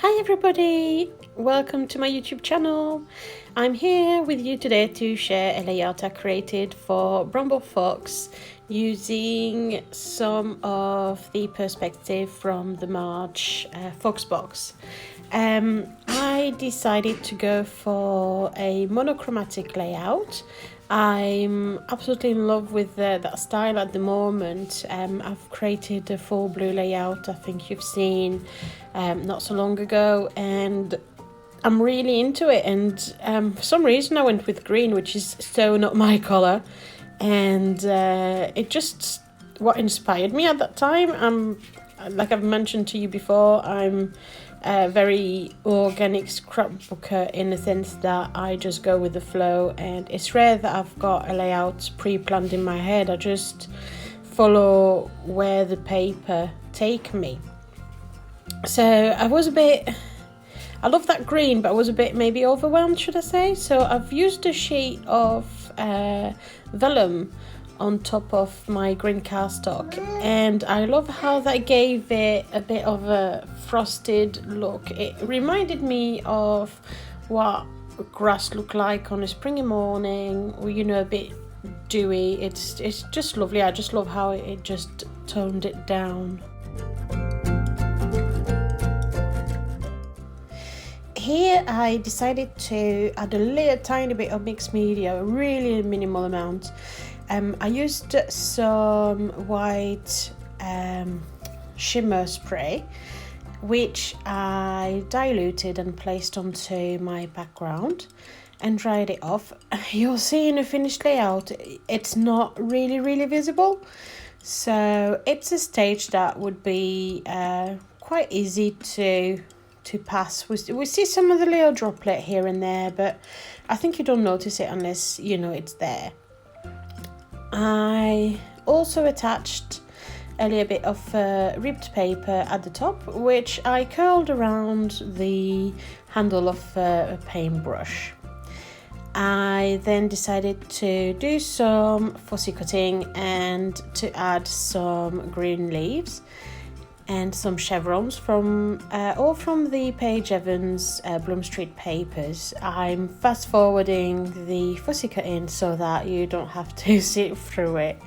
Hi everybody, welcome to my YouTube channel. I'm here with you today to share a layout I created for Bramble Fox using some of the perspective from the March Fox box. I decided to go for a monochromatic layout. I'm absolutely in love with that style at the moment. I've created a full blue layout, I think you've seen not so long ago, and I'm really into it. And for some reason I went with green, which is so not my colour, and it just what inspired me at that time. Like I've mentioned to you before, I'm a very organic scrapbooker in the sense that I just go with the flow, and it's rare that I've got a layout pre-planned in my head. I just follow where the paper take me. So I love that green, but I was a bit maybe overwhelmed, should I say. So I've used a sheet of vellum on top of my green cardstock, and I love how that gave it a bit of a frosted look. It reminded me of what grass looked like on a springy morning, or a bit dewy. It's just lovely. I just love how it just toned it down. Here I decided to add a little tiny bit of mixed media, really minimal amount. I used some white shimmer spray, which I diluted and placed onto my background and dried it off. You'll see in a finished layout, it's not really visible. So it's a stage that would be quite easy to pass. We see some of the little droplet here and there, but I think you don't notice it unless you know it's there. I also attached a little bit of ribbed paper at the top, which I curled around the handle of a paintbrush. I then decided to do some fussy cutting and to add some green leaves and some chevrons from the Page Evans Bloom Street papers. I'm fast forwarding the fussy cutting so that you don't have to sit through it.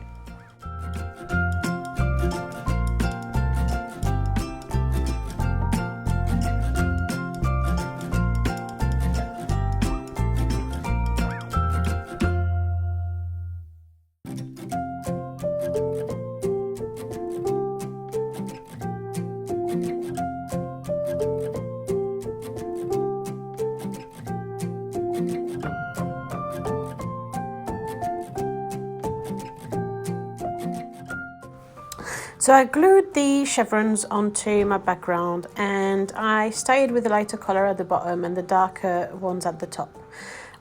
So I glued the chevrons onto my background, and I stayed with the lighter colour at the bottom and the darker ones at the top.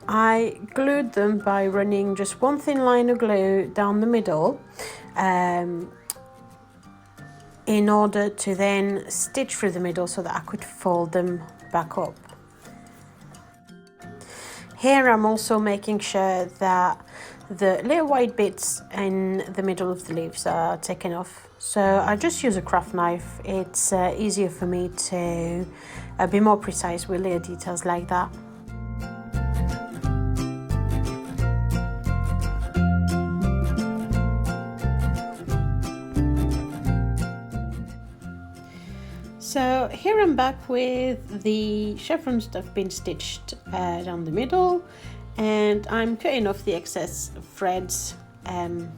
I glued them by running just one thin line of glue down the middle in order to then stitch through the middle so that I could fold them back up. Here I'm also making sure that the little white bits in the middle of the leaves are taken off. So I just use a craft knife. It's easier for me to be more precise with little details like that. So here I'm back with the chevrons that have been stitched down the middle, and I'm cutting off the excess threads and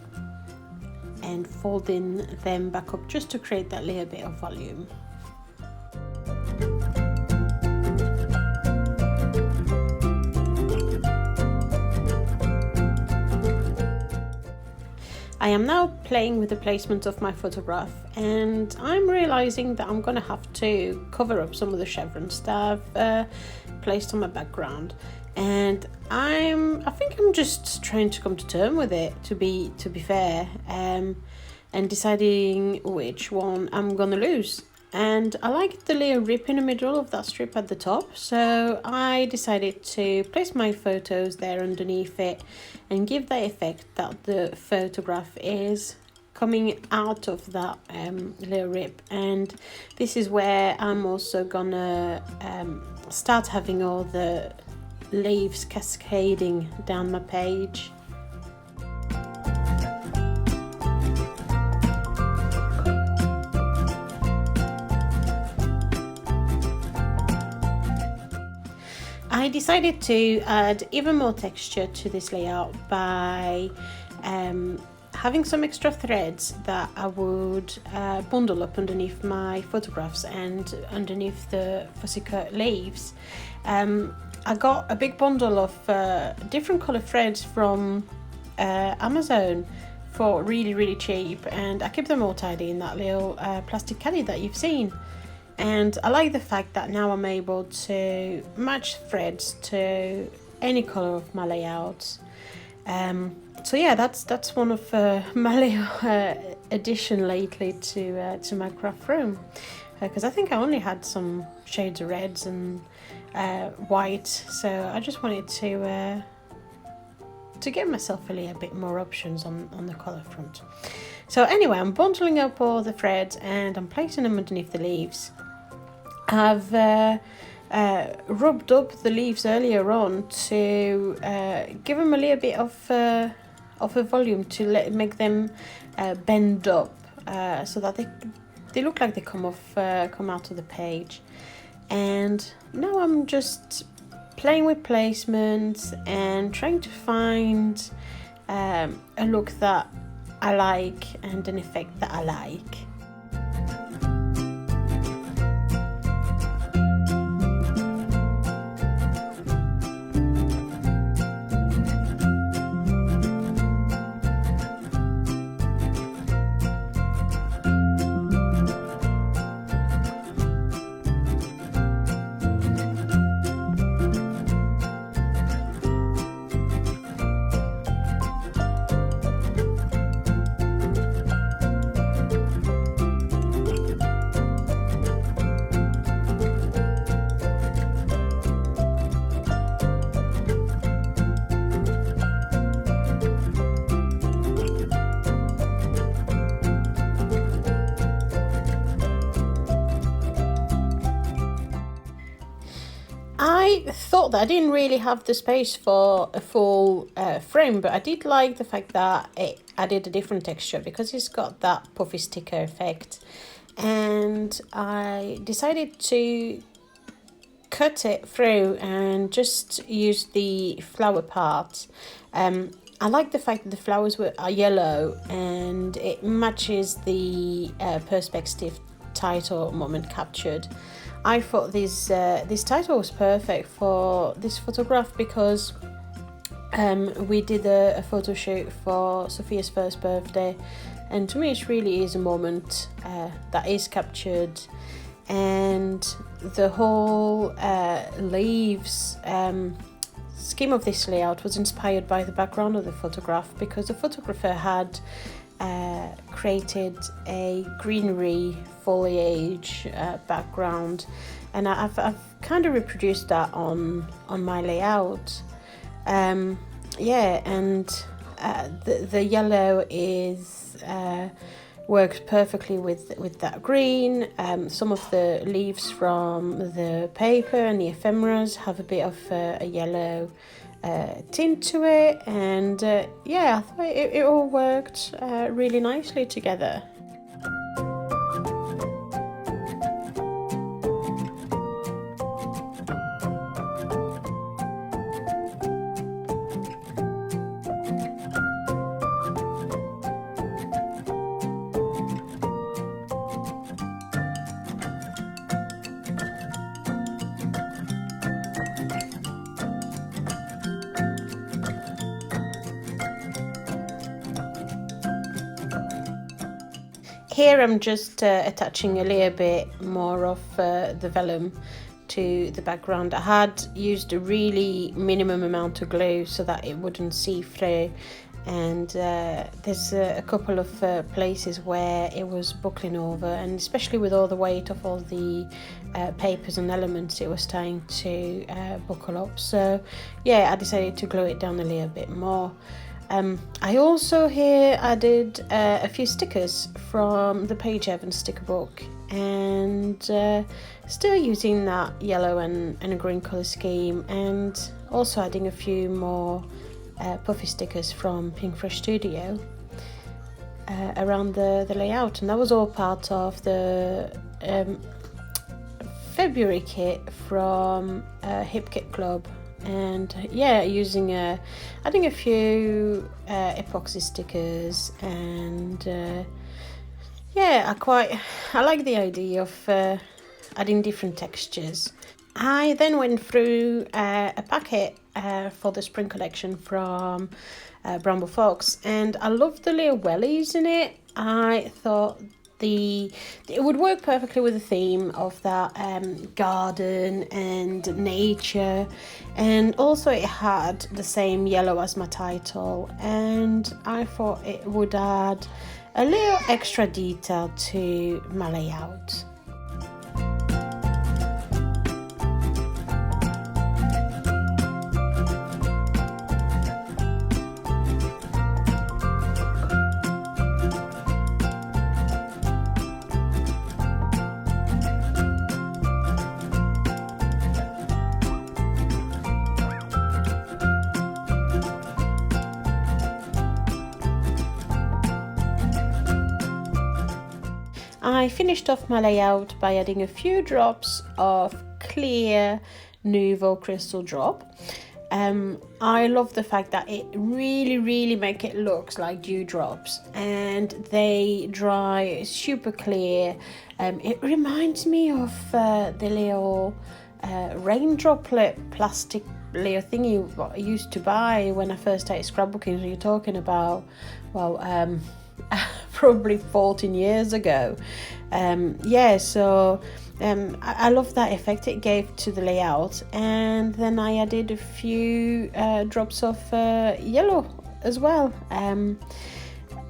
folding them back up just to create that little bit of volume. I am now playing with the placement of my photograph, and I'm realizing that I'm gonna have to cover up some of the chevrons that I've placed on my background, and I think I'm just trying to come to terms with it, to be fair, and deciding which one I'm gonna lose. And I like the little rip in the middle of that strip at the top, so I decided to place my photos there underneath it and give the effect that the photograph is coming out of that little rip, and this is where I'm also gonna start having all the leaves cascading down my page. I decided to add even more texture to this layout by having some extra threads that I would bundle up underneath my photographs and underneath the fussy cut leaves. I got a big bundle of different colour threads from Amazon for really cheap, and I keep them all tidy in that little plastic caddy that you've seen. And I like the fact that now I'm able to match threads to any colour of my layouts. So yeah, that's one of my little addition lately to my craft room, because I think I only had some shades of reds and white, so I just wanted to give myself a little bit more options on the colour front. So anyway, I'm bundling up all the threads and I'm placing them underneath the leaves. I've rubbed up the leaves earlier on to give them a little bit of a volume to make them bend up, so that they look like they come out of the page. And now I'm just playing with placements and trying to find a look that I like and an effect that I like. I thought that I didn't really have the space for a full frame, but I did like the fact that it added a different texture because it's got that puffy sticker effect, and I decided to cut it through and just use the flower part. I like the fact that the flowers are yellow and it matches the Perspextive title Moment Captured. I thought this title was perfect for this photograph because we did a photo shoot for Sophia's first birthday, and to me it really is a moment that is captured. And the whole leaves scheme of this layout was inspired by the background of the photograph, because the photographer had created a greenery foliage background, and I've kind of reproduced that on my layout. Yeah, and the yellow is works perfectly with that green. Some of the leaves from the paper and the ephemeras have a bit of a yellow tint to it, and yeah, I thought it all worked really nicely together. Here I'm just attaching a little bit more of the vellum to the background. I had used a really minimum amount of glue so that it wouldn't see through, and there's a couple of places where it was buckling over, and especially with all the weight of all the papers and elements, it was starting to buckle up. So yeah, I decided to glue it down a little bit more. I also here added a few stickers from the Page Heaven sticker book, and still using that yellow and a green colour scheme, and also adding a few more puffy stickers from Pink Fresh Studio around the layout. And that was all part of the February kit from Hip Kit Club. And yeah, using adding a few epoxy stickers, and yeah, I like the idea of adding different textures. I then went through a packet for the spring collection from Bramble Fox, and I love the little wellies in it. I thought it would work perfectly with the theme of that garden and nature, and also it had the same yellow as my title, and I thought it would add a little extra detail to my layout. I finished off my layout by adding a few drops of clear Nuvo crystal drop. I love the fact that it really make it look like dewdrops, and they dry super clear. It reminds me of the little rain droplet plastic little thingy what I used to buy when I first started scrapbooking. So you're talking about, well, probably 14 years ago. I love that effect it gave to the layout, and then I added a few drops of yellow as well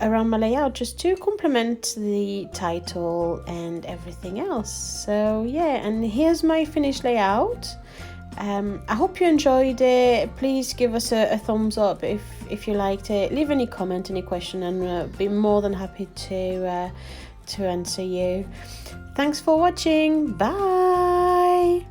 around my layout, just to complement the title and everything else. So yeah, and here's my finished layout. I hope you enjoyed it. Please give us a thumbs up if you liked it. Leave any comment, any question, and I'll be more than happy to answer you. Thanks for watching. Bye.